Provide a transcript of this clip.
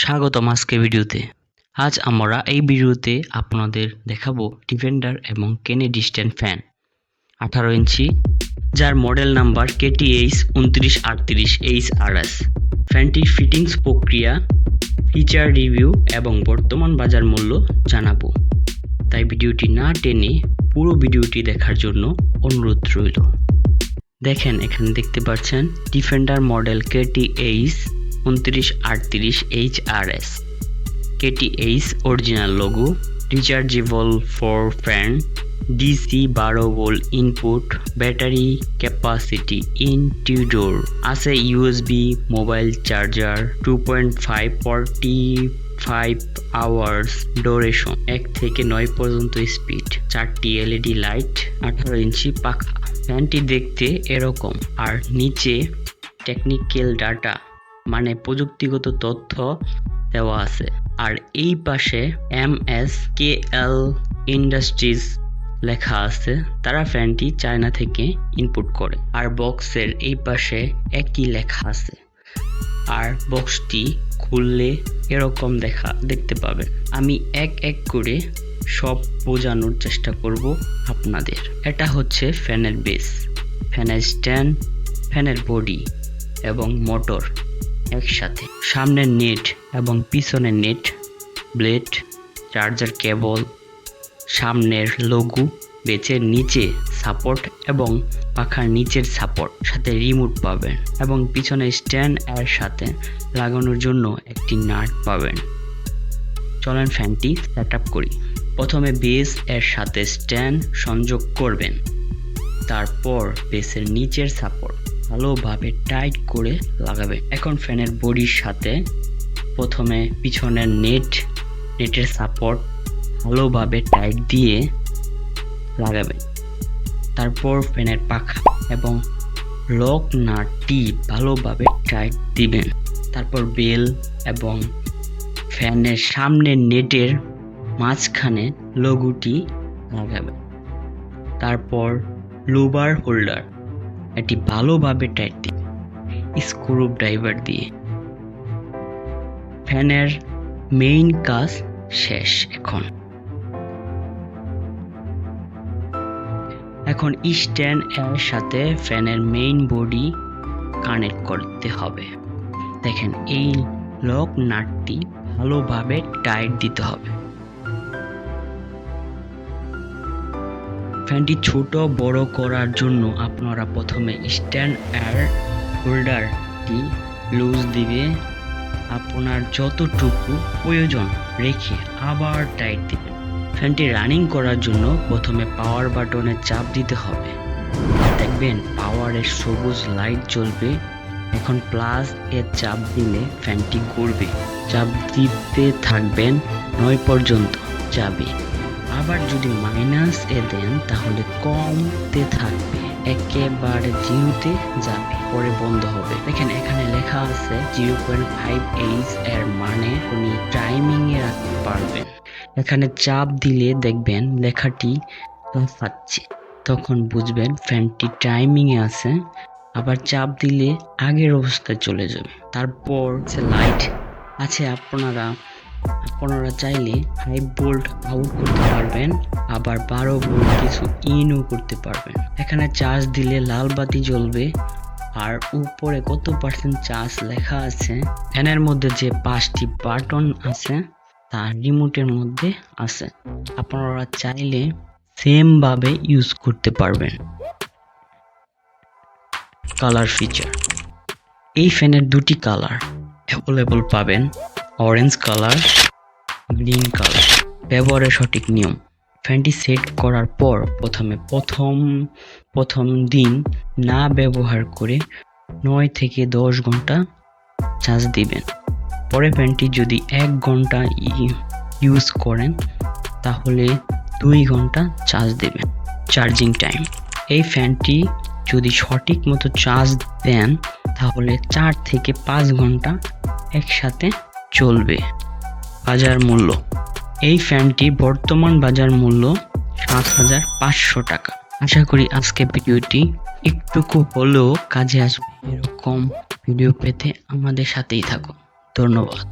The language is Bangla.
স্বাগতম আজকের ভিডিওতে। আজ আমরা এই ভিডিওতে আপনাদের দেখাবো ডিফেন্ডার এবং কেনেডি স্ট্যান্ড ফ্যান 18 ইঞ্চি, যার মডেল নাম্বার KTH 2938 HRS। ফ্যানটির ফিটিংস প্রক্রিয়া, ফিচার রিভিউ এবং বর্তমান বাজার মূল্য জানাবো, তাই ভিডিওটি না টেনে পুরো ভিডিওটি দেখার জন্য অনুরোধ রইল। দেখেন, এখানে দেখতে পাচ্ছেন defender model KTH 2938 HRS। KTH original logo, rechargeable for fan, DC 12 volt input, battery capacity ইনটিউডোর আছে, USB mobile charger, 2.5 45 hours duration, 1 থেকে 9 পর্যন্ত স্পিড, 4টি LED লাইট, 18 ইঞ্চি পাখা। ফ্যানটি দেখতে এরকম, আর নিচে টেকনিক্যাল ডাটা মানে প্রযুক্তিগত তথ্য দেওয়া আছে। আর এই পাশে MSKL ইন্ডাস্ট্রিজ লেখা আছে, তারা ফ্যানটি চায়না থেকে ইনপুট করে। আর বক্সের এই পাশে একই লেখা আছে। আর বক্সটি খুললে এরকম দেখতে পাবেন। আমি এক এক করে সব বোঝানোর চেষ্টা করব আপনাদের। এটা হচ্ছে ফ্যানের বেস, ফ্যানের স্ট্যান্ড, ফ্যানের বডি এবং মোটর একসাথে, সামনের নেট এবং পিছনের নেট, ব্লেড, চার্জার কেবল, সামনের লোগো, বেচের নিচে সাপোর্ট এবং পাখার নিচের সাপোর্ট, সাথে রিমোট পাবেন এবং পিছনের স্ট্যান্ড এর সাথে লাগানোর জন্য একটি নাট পাবেন। চলেন ফ্যানটি সেটআপ করি। প্রথমে বেস এর সাথে স্ট্যান্ড সংযোগ করবেন, তারপর বেসের নিচের সাপোর্ট ভালোভাবে টাইট করে লাগাবেন। এখন ফ্যানের বডির সাথে প্রথমে পিছনের নেটের সাপোর্ট ভালোভাবে টাইট দিয়ে লাগাবেন। তারপর ফ্যানের পাখা এবং লক নাটটি ভালোভাবে টাইট দিবেন। তারপর বেল এবং ফ্যানের সামনের নেটের মাঝখানে লোগোটি লাগাবেন। তারপর লোবার হোল্ডার এটি ভালোভাবে টাইট দিবেন স্ক্রু ড্রাইভার দিয়ে। ফ্যানের মেইন কাজ শেষ। এখন স্ট্যান্ড এর সাথে ফ্যানের মেইন বডি কানেক্ট করতে হবে। দেখেন, এই লক নাটটি ভালোভাবে টাইট দিতে হবে। ফ্যানটি ছোট বড় করার জন্য আপনারা প্রথমে স্ট্যান্ড এর হোল্ডারটি লুজ দিবে, আপনার যতটুকু প্রয়োজন রেখে আবার টাইট দিবেন। ফ্যানটি রানিং করার জন্য প্রথমে পাওয়ার বাটনে চাপ দিতে হবে। দেখবেন পাওয়ারের সবুজ লাইট জ্বলবে। এখন প্লাস এর চাপ দিলে ফ্যানটি ঘুরবে। চাপ দিতে থাকবেন 9 পর্যন্ত যাবে। আবার যদি মাইনাস এ দেন তাহলে কমতে থাকবে, একেবারে 0-তে যাবে, পরে বন্ধ হবে। দেখেন, এখানে লেখা আছে 0.5H এর মানে উনি টাইমিং এ রাখতে পারবেন। এখানে চাপ দিলে দেখবেন লেখাটি লাফাচ্ছে, তখন বুঝবেন ফ্যানটি টাইমিং এ আছে। আবার চাপ দিলে আগের অবস্থায় চলে যাবে। তারপর লাইট আছে, আপনারা চাইলে 5 ভোল্ট আউট করতে পারবেন, আবার 12 ভোল্ট কিছু ইনও করতে পারবেন। এখানে চার্জ দিলে লাল বাতি জ্বলবে, আর উপরে কত পার্সেন্ট চার্জ লেখা আছে। ফ্যানের মধ্যে যে 5টি বাটন আছে তা রিমোটের মধ্যে আছে, আপনারা চাইলে সেম ভাবে ইউজ করতে পারবেন। কালার ফিচার, এই ফ্যানের 2টি কালার অ্যাভেলেবল পাবেন, অরেঞ্জ কালার, গ্রিন কালার। ব্যবহারের সঠিক নিয়ম, ফ্যানটি সেট করার পর প্রথম দিন না ব্যবহার করে 9 থেকে 10 ঘন্টা চার্জ দিবেন। পরে ফ্যানটি যদি 1 ঘন্টা ইউজ করেন তাহলে 2 ঘন্টা চার্জ দেবেন। চার্জিং টাইম, এই ফ্যানটি যদি সঠিক মতো চার্জ দেন তাহলে 4 থেকে 5 ঘন্টা একসাথে চলবে। বাজার মূল্য, এই ফ্যানটি বর্তমান বাজার মূল্য 7,500 টাকা। আশা করি আজকে ভিডিওটি একটুকু হলেও কাজে আসবে। এরকম ভিডিও পেতে আমাদের সাথেই থাকুন। ধন্যবাদ।